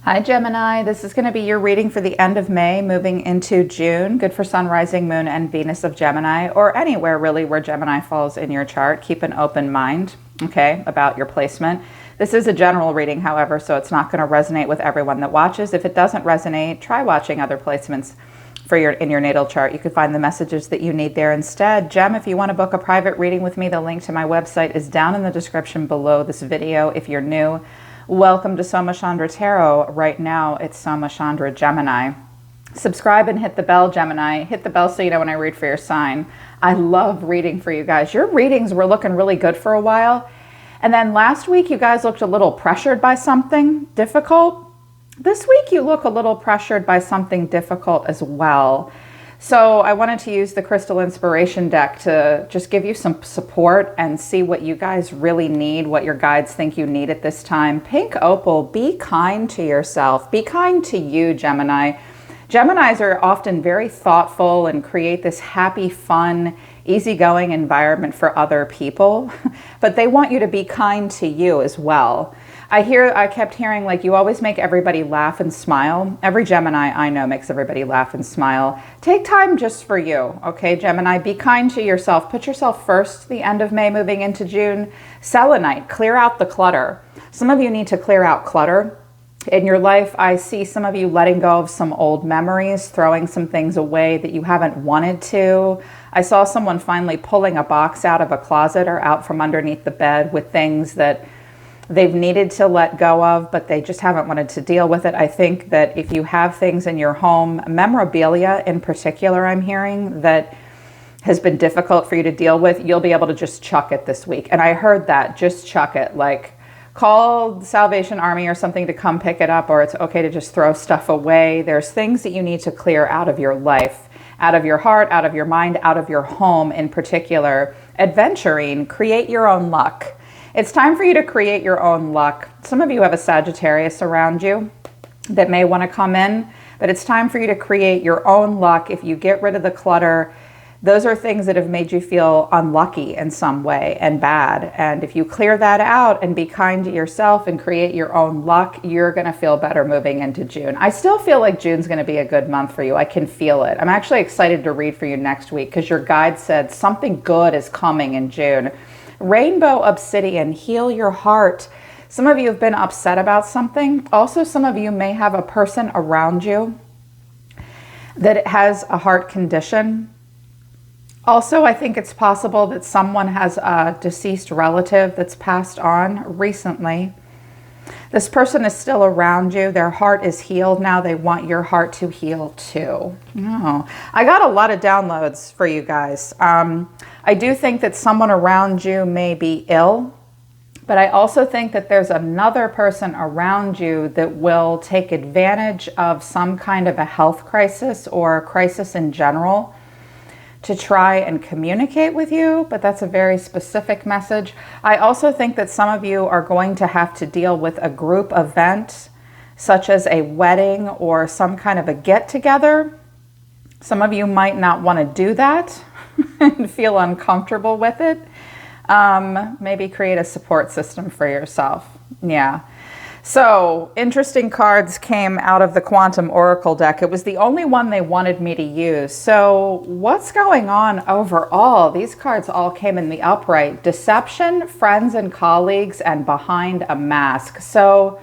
Hi Gemini, this is going to be your reading for the end of May, moving into June. Good for Sun, Rising, Moon, and Venus of Gemini, or anywhere really where Gemini falls in your chart. Keep an open mind, okay, about your placement. This is a general reading, however, so it's not going to resonate with everyone that watches. If it doesn't resonate, try watching other placements in your natal chart. You can find the messages that you need there instead. Gem, if you want to book a private reading with me, the link to my website is down in the description below this video. If you're new, welcome to Soma Chandra Tarot. Right now, it's Soma Chandra Gemini. Subscribe and hit the bell, Gemini. Hit the bell so you know when I read for your sign. I love reading for you guys. Your readings were looking really good for a while. And then last week, you guys looked a little pressured by something difficult. This week, you look a little pressured by something difficult as well. So I wanted to use the Crystal Inspiration deck to just give you some support and see what you guys really need, what your guides think you need at this time. Pink Opal, be kind to yourself. Be kind to you, Gemini. Geminis are often very thoughtful and create this happy, fun, easygoing environment for other people, but they want you to be kind to you as well. I kept hearing, like, you always make everybody laugh and smile. Every Gemini I know makes everybody laugh and smile. Take time just for you, okay, Gemini? Be kind to yourself. Put yourself first the end of May moving into June. Selenite, clear out the clutter. Some of you need to clear out clutter in your life. I see some of you letting go of some old memories, throwing some things away that you haven't wanted to. I saw someone finally pulling a box out of a closet or out from underneath the bed with things that they've needed to let go of, but they just haven't wanted to deal with it. I think that if you have things in your home, memorabilia in particular, I'm hearing, that has been difficult for you to deal with, you'll be able to just chuck it this week. And I heard that, just chuck it. Like, call the Salvation Army or something to come pick it up, or it's okay to just throw stuff away. There's things that you need to clear out of your life, out of your heart, out of your mind, out of your home in particular. Adventuring, create your own luck. It's time for you to create your own luck. Some of you have a Sagittarius around you that may want to come in, but it's time for you to create your own luck. If you get rid of the clutter, those are things that have made you feel unlucky in some way and bad. And if you clear that out and be kind to yourself and create your own luck, you're going to feel better moving into June. I still feel like June's going to be a good month for you. I can feel it. I'm actually excited to read for you next week because your guide said something good is coming in June. Rainbow Obsidian, heal your heart. Some of you have been upset about something. Also, some of you may have a person around you that has a heart condition. Also, I think it's possible that someone has a deceased relative that's passed on recently. This person is still around you. Their heart is healed now. They want your heart to heal too. Oh, I got a lot of downloads for you guys. I do think that someone around you may be ill, but I also think that there's another person around you that will take advantage of some kind of a health crisis or a crisis in general to try and communicate with you, but that's a very specific message. I also think that some of you are going to have to deal with a group event, such as a wedding or some kind of a get-together. Some of you might not want to do that and feel uncomfortable with it. Maybe create a support system for yourself. Yeah. So, interesting cards came out of the Quantum Oracle deck. It was the only one they wanted me to use. So, what's going on overall? These cards all came in the upright. Deception, friends and colleagues, and behind a mask. So,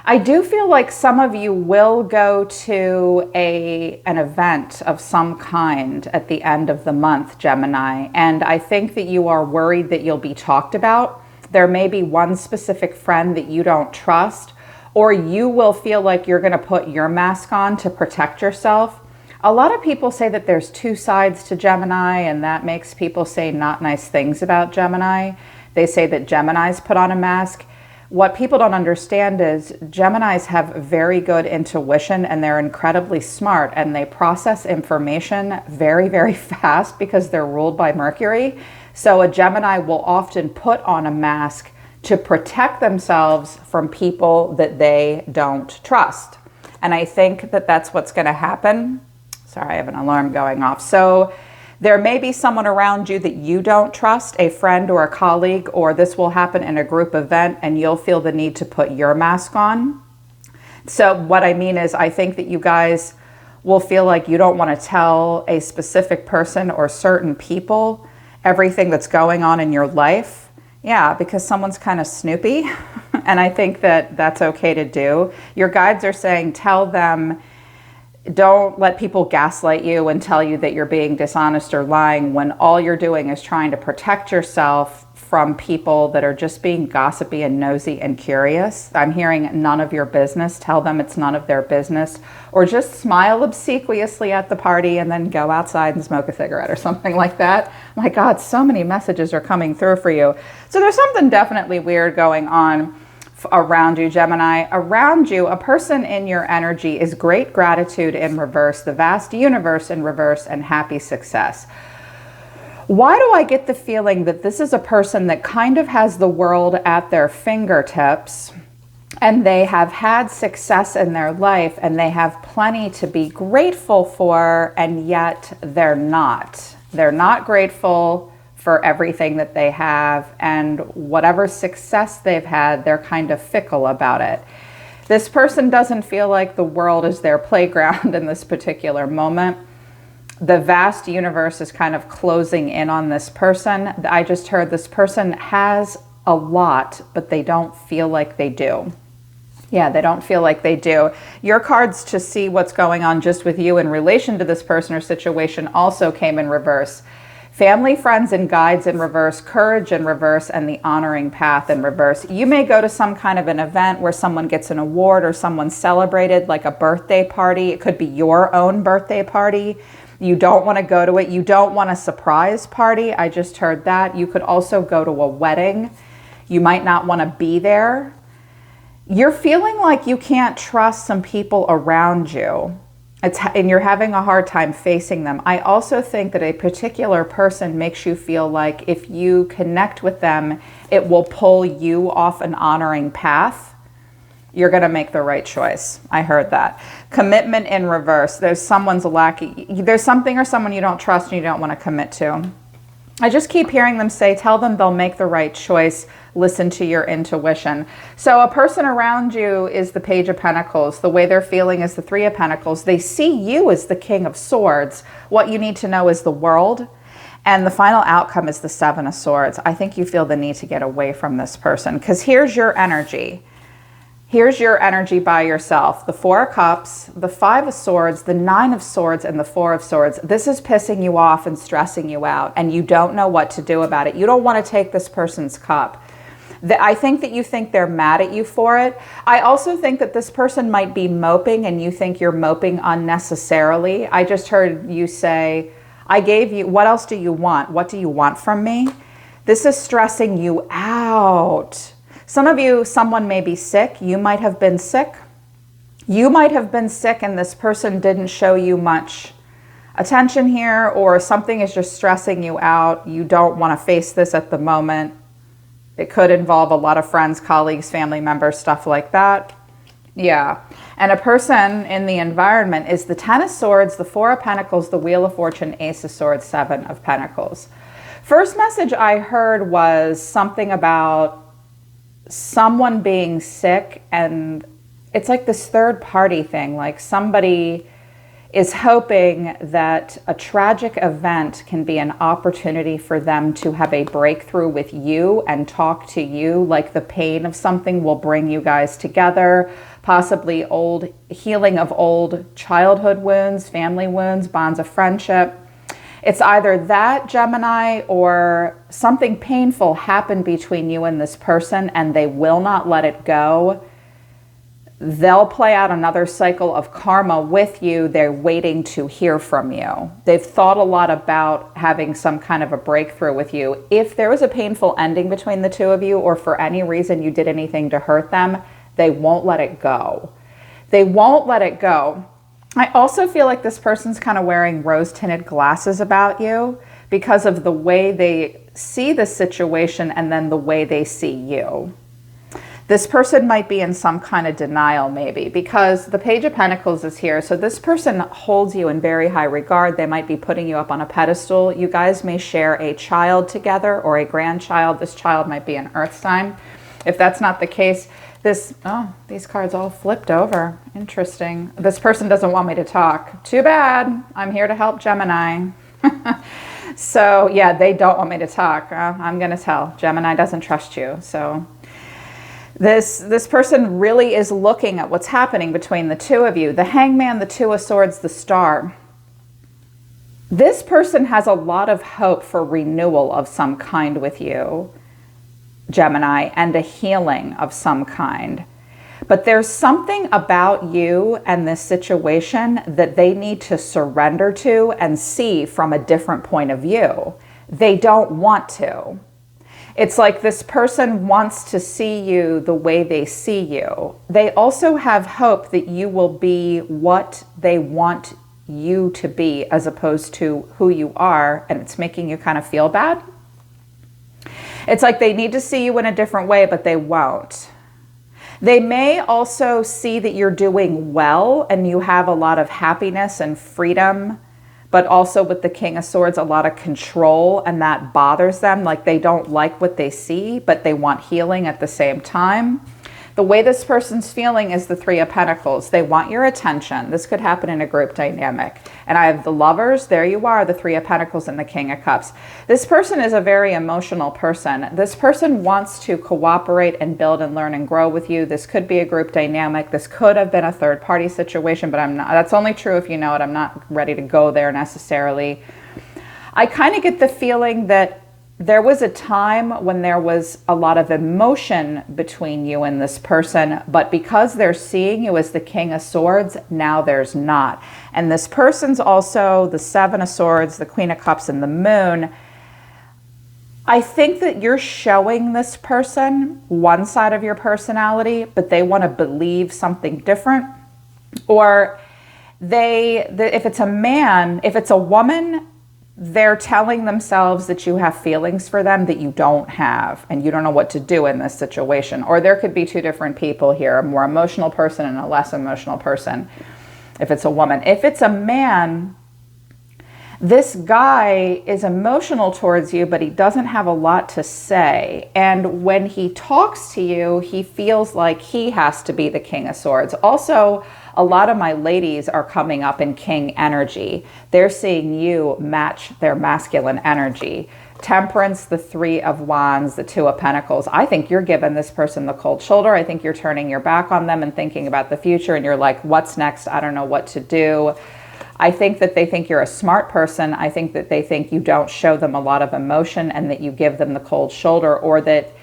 I do feel like some of you will go to an event of some kind at the end of the month, Gemini. And I think that you are worried that you'll be talked about. There may be one specific friend that you don't trust, or you will feel like you're going to put your mask on to protect yourself. A lot of people say that there's two sides to Gemini, and that makes people say not nice things about Gemini. They say that Geminis put on a mask. What people don't understand is Geminis have very good intuition, and they're incredibly smart, and they process information very, very fast because they're ruled by Mercury. So a Gemini will often put on a mask to protect themselves from people that they don't trust. And I think that that's what's going to happen. Sorry, I have an alarm going off. So there may be someone around you that you don't trust, a friend or a colleague, or this will happen in a group event and you'll feel the need to put your mask on. So what I mean is, I think that you guys will feel like you don't want to tell a specific person or certain people everything that's going on in your life. Yeah, because someone's kind of snoopy. And I think that that's okay to do. Your guides are saying, tell them, don't let people gaslight you and tell you that you're being dishonest or lying when all you're doing is trying to protect yourself from people that are just being gossipy and nosy and curious. I'm hearing none of your business. Tell them it's none of their business. Or just smile obsequiously at the party and then go outside and smoke a cigarette or something like that. My God, so many messages are coming through for you. So there's something definitely weird going on around you, Gemini. Around you, a person in your energy is great gratitude in reverse, the vast universe in reverse, and happy success. Why do I get the feeling that this is a person that kind of has the world at their fingertips, and they have had success in their life and they have plenty to be grateful for, and yet they're not. They're not grateful for everything that they have, and whatever success they've had, they're kind of fickle about it. This person doesn't feel like the world is their playground in this particular moment. The vast universe is kind of closing in on this person. I just heard this person has a lot, but they don't feel like they do. Yeah, they don't feel like they do. Your cards to see what's going on just with you in relation to this person or situation also came in reverse. Family, friends, and guides in reverse, courage in reverse, and the honoring path in reverse. You may go to some kind of an event where someone gets an award or someone's celebrated, like a birthday party. It could be your own birthday party. You don't want to go to it. You don't want a surprise party. I just heard that. You could also go to a wedding. You might not want to be there. You're feeling like you can't trust some people around you. And you're having a hard time facing them. I also think that a particular person makes you feel like if you connect with them, it will pull you off an honoring path. You're going to make the right choice. I heard that. Commitment in reverse. There's something or someone you don't trust and you don't want to commit to. I just keep hearing them say, tell them they'll make the right choice. Listen to your intuition. So a person around you is the Page of Pentacles. The way they're feeling is the Three of Pentacles. They see you as the King of Swords. What you need to know is the world. And the final outcome is the Seven of Swords. I think you feel the need to get away from this person because here's your energy. Here's your energy by yourself. The Four of Cups, the Five of Swords, the Nine of Swords, and the Four of Swords. This is pissing you off and stressing you out, and you don't know what to do about it. You don't want to take this person's cup. I think that you think they're mad at you for it. I also think that this person might be moping, and you think you're moping unnecessarily. I just heard you say, I gave you, what else do you want? What do you want from me? This is stressing you out. Some of you, someone may be sick. You might have been sick. You might have been sick and this person didn't show you much attention here, or something is just stressing you out. You don't want to face this at the moment. It could involve a lot of friends, colleagues, family members, stuff like that. Yeah. And a person in the environment is the Ten of Swords, the Four of Pentacles, the Wheel of Fortune, Ace of Swords, Seven of Pentacles. First message I heard was something about someone being sick, and it's like this third party thing, like somebody is hoping that a tragic event can be an opportunity for them to have a breakthrough with you and talk to you, like the pain of something will bring you guys together, possibly old healing of old childhood wounds, family wounds, bonds of friendship. It's either that, Gemini, or something painful happened between you and this person and they will not let it go. They'll play out another cycle of karma with you. They're waiting to hear from you. They've thought a lot about having some kind of a breakthrough with you. If there was a painful ending between the two of you, or for any reason you did anything to hurt them, they won't let it go. They won't let it go. I also feel like this person's kind of wearing rose-tinted glasses about you because of the way they see the situation and then the way they see you. This person might be in some kind of denial maybe because the Page of Pentacles is here. So this person holds you in very high regard. They might be putting you up on a pedestal. You guys may share a child together or a grandchild. This child might be an earth sign. If that's not the case, These cards all flipped over. Interesting. This person doesn't want me to talk. Too bad. I'm here to help Gemini. So yeah, they don't want me to talk. I'm going to tell. Gemini doesn't trust you. So this person really is looking at what's happening between the two of you. The Hangman, the Two of Swords, the Star. This person has a lot of hope for renewal of some kind with you, Gemini, and a healing of some kind. But there's something about you and this situation that they need to surrender to and see from a different point of view. They don't want to. It's like this person wants to see you the way they see you. They also have hope that you will be what they want you to be as opposed to who you are, and it's making you kind of feel bad. It's like they need to see you in a different way, but they won't. They may also see that you're doing well and you have a lot of happiness and freedom, but also with the King of Swords, a lot of control, and that bothers them. Like they don't like what they see, but they want healing at the same time. The way this person's feeling is the Three of Pentacles. They want your attention. This could happen in a group dynamic. And I have the Lovers. There you are, the Three of Pentacles and the King of Cups. This person is a very emotional person. This person wants to cooperate and build and learn and grow with you. This could be a group dynamic. This could have been a third-party situation, but I'm not. That's only true if you know it. I'm not ready to go there necessarily. I kind of get the feeling that there was a time when there was a lot of emotion between you and this person, but because they're seeing you as the King of Swords, now there's not. And this person's also the Seven of Swords, the Queen of Cups, and the Moon. I think that you're showing this person one side of your personality, but they want to believe something different. Or if it's a man, if it's a woman, they're telling themselves that you have feelings for them that you don't have, and you don't know what to do in this situation. Or there could be two different people here, a more emotional person and a less emotional person, if it's a woman. If it's a man, this guy is emotional towards you, but he doesn't have a lot to say. And when he talks to you, he feels like he has to be the King of Swords. Also, a lot of my ladies are coming up in King energy. They're seeing you match their masculine energy. Temperance, the Three of Wands, the Two of Pentacles. I think you're giving this person the cold shoulder. I think you're turning your back on them and thinking about the future, and you're like, what's next? I don't know what to do. I think that they think you're a smart person. I think that they think you don't show them a lot of emotion and that you give them the cold shoulder, or that,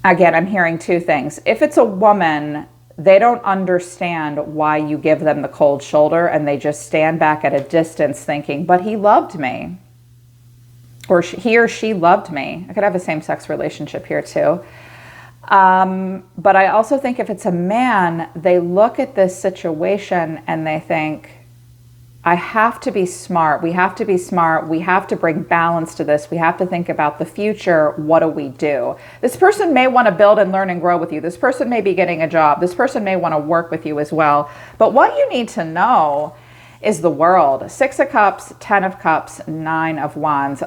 again, I'm hearing two things. If it's a woman, they don't understand why you give them the cold shoulder, and they just stand back at a distance thinking, but he loved me, or he or she loved me. I could have a same-sex relationship here too. But I also think if it's a man, they look at this situation and they think, I have to be smart. We have to be smart. We have to bring balance to this. We have to think about the future. What do we do? This person may want to build and learn and grow with you. This person may be getting a job. This person may want to work with you as well. But what you need to know is the world. Six of Cups, 10 of Cups, 9 of Wands.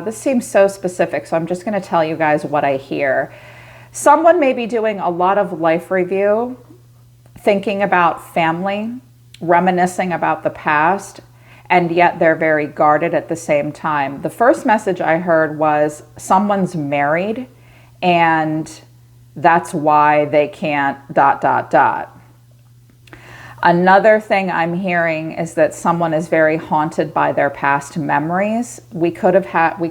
This seems so specific, so I'm just going to tell you guys what I hear. Someone may be doing a lot of life review, thinking about family, reminiscing about the past, and yet they're very guarded at the same time. The first message I heard was someone's married and that's why they can't ... Another thing I'm hearing is that someone is very haunted by their past memories. We could have had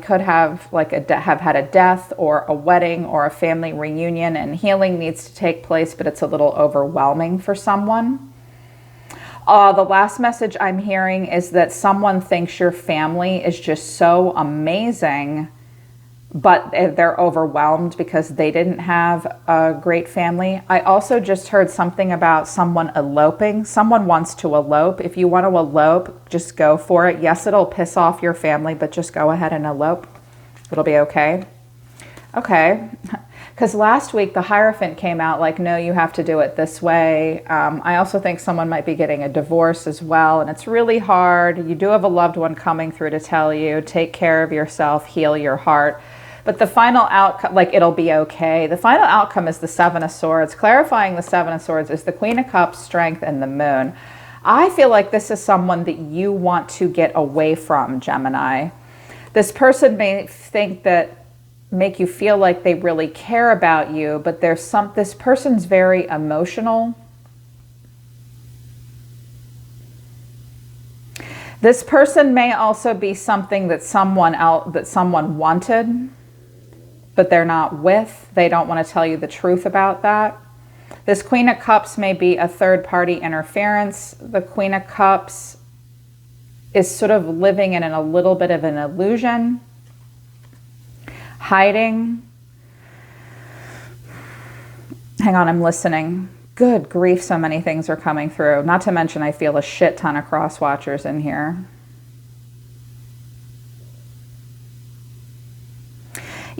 a death or a wedding or a family reunion, and healing needs to take place, but it's a little overwhelming for someone. The last message I'm hearing is that someone thinks your family is just so amazing, but they're overwhelmed because they didn't have a great family. I also just heard something about someone eloping. Someone wants to elope. If you want to elope, just go for it. Yes, it'll piss off your family, but just go ahead and elope. It'll be okay. Okay. Because last week the Hierophant came out like, no, you have to do it this way. I also think someone might be getting a divorce as well, and it's really hard. You do have a loved one coming through to tell you, take care of yourself, heal your heart. But the final outcome, like it'll be okay. The final outcome is the Seven of Swords. Clarifying the Seven of Swords is the Queen of Cups, Strength, and the Moon. I feel like this is someone that you want to get away from, Gemini. This person may make you feel like they really care about you, but this person's very emotional. This person may also be something that someone wanted, but they're not with. They don't want to tell you the truth about that. This Queen of Cups may be a third-party interference. The Queen of Cups is sort of living in a little bit of an illusion, hiding. Hang on, I'm listening. Good grief, so many things are coming through. Not to mention, I feel a shit ton of cross watchers in here.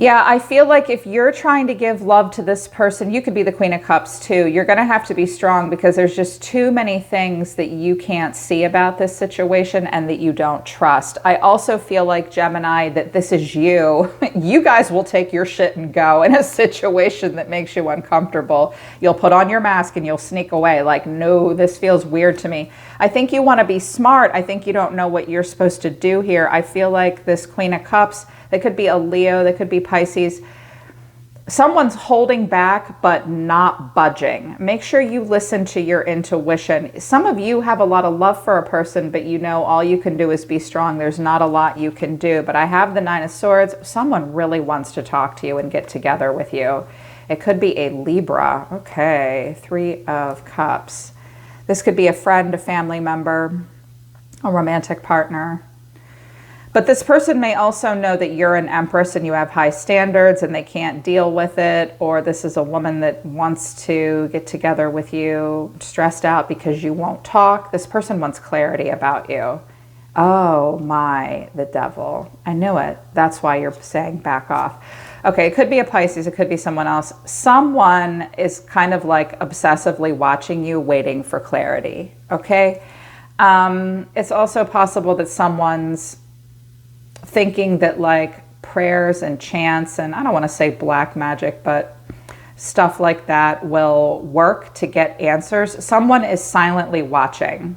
Yeah, I feel like if you're trying to give love to this person, you could be the Queen of Cups too. You're going to have to be strong because there's just too many things that you can't see about this situation and that you don't trust. I also feel like, Gemini, that this is you. You guys will take your shit and go in a situation that makes you uncomfortable. You'll put on your mask and you'll sneak away like, no, this feels weird to me. I think you want to be smart. I think you don't know what you're supposed to do here. I feel like this Queen of Cups, they could be a Leo, they could be Pisces. Someone's holding back but not budging. Make sure you listen to your intuition. Some of you have a lot of love for a person, but you know all you can do is be strong. There's not a lot you can do. But I have the Nine of Swords. Someone really wants to talk to you and get together with you. It could be a Libra. Okay, Three of Cups. This could be a friend, a family member, a romantic partner. But this person may also know that you're an Empress and you have high standards and they can't deal with it. Or this is a woman that wants to get together with you, stressed out because you won't talk. This person wants clarity about you. Oh my, the devil. I knew it. That's why you're saying back off. Okay, it could be a Pisces. It could be someone else. Someone is kind of like obsessively watching you, waiting for clarity. Okay? It's also possible that someone's thinking that like prayers and chants and I don't want to say black magic, but stuff like that will work to get answers. Someone is silently watching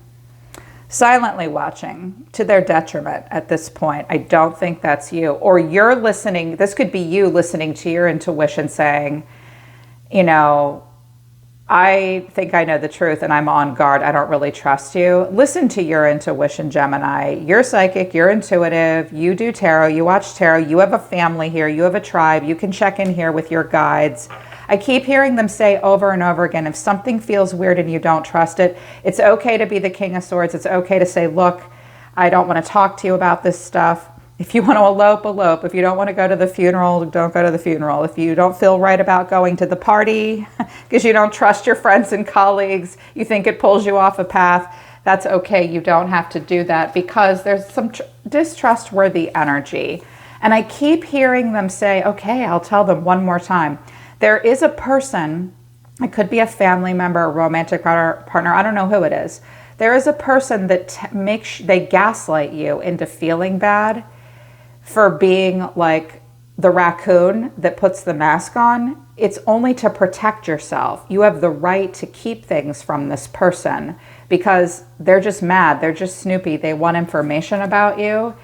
to their detriment at this point. I don't think that's you. Or you're listening. This could be you listening to your intuition saying, you know, I think I know the truth and I'm on guard. I don't really trust you. Listen to your intuition, Gemini. You're psychic, you're intuitive, you do tarot, you watch tarot, you have a family here, you have a tribe, you can check in here with your guides. I keep hearing them say over and over again, if something feels weird and you don't trust it, it's okay to be the King of Swords. It's okay to say, look, I don't want to talk to you about this stuff. If you want to elope, elope. If you don't want to go to the funeral, don't go to the funeral. If you don't feel right about going to the party because you don't trust your friends and colleagues, you think it pulls you off a path, that's okay. You don't have to do that because there's some distrustworthy energy. And I keep hearing them say, okay, I'll tell them one more time. There is a person, it could be a family member, a romantic partner, I don't know who it is. There is a person that they gaslight you into feeling bad for being like the raccoon that puts the mask on. It's only to protect yourself. You have the right to keep things from this person because they're just mad. They're just snoopy. They want information about you.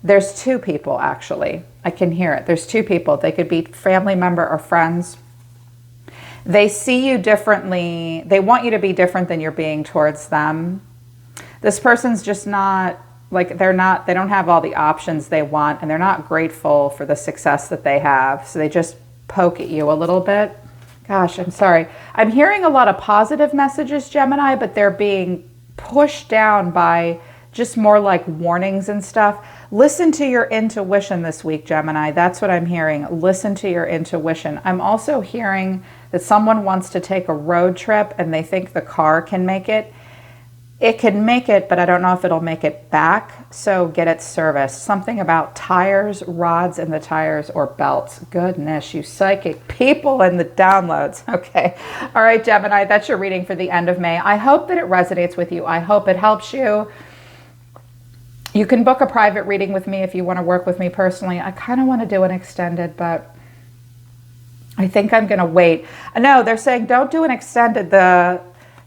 There's two people, actually. I can hear it. There's two people. They could be family member or friends. They see you differently. They want you to be different than you're being towards them. This person's just not, like they don't have all the options they want and they're not grateful for the success that they have. So they just poke at you a little bit. Gosh, I'm sorry. I'm hearing a lot of positive messages, Gemini, but they're being pushed down by just more like warnings and stuff. Listen to your intuition this week, Gemini. That's what I'm hearing. Listen to your intuition. I'm also hearing that someone wants to take a road trip and they think the car can make it. It can make it, but I don't know if it'll make it back. So get it serviced. Something about tires, rods in the tires, or belts. Goodness, you psychic people in the downloads. Okay. All right, Gemini, that's your reading for the end of May. I hope that it resonates with you. I hope it helps you. You can book a private reading with me if you want to work with me personally. I kind of want to do an extended, but I think I'm going to wait. No, they're saying don't do an extended. The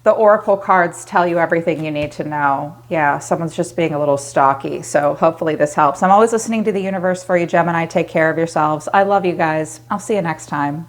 oracle cards tell you everything you need to know. Yeah, someone's just being a little stalky. So hopefully this helps. I'm always listening to the universe for you, Gemini. Take care of yourselves. I love you guys. I'll see you next time.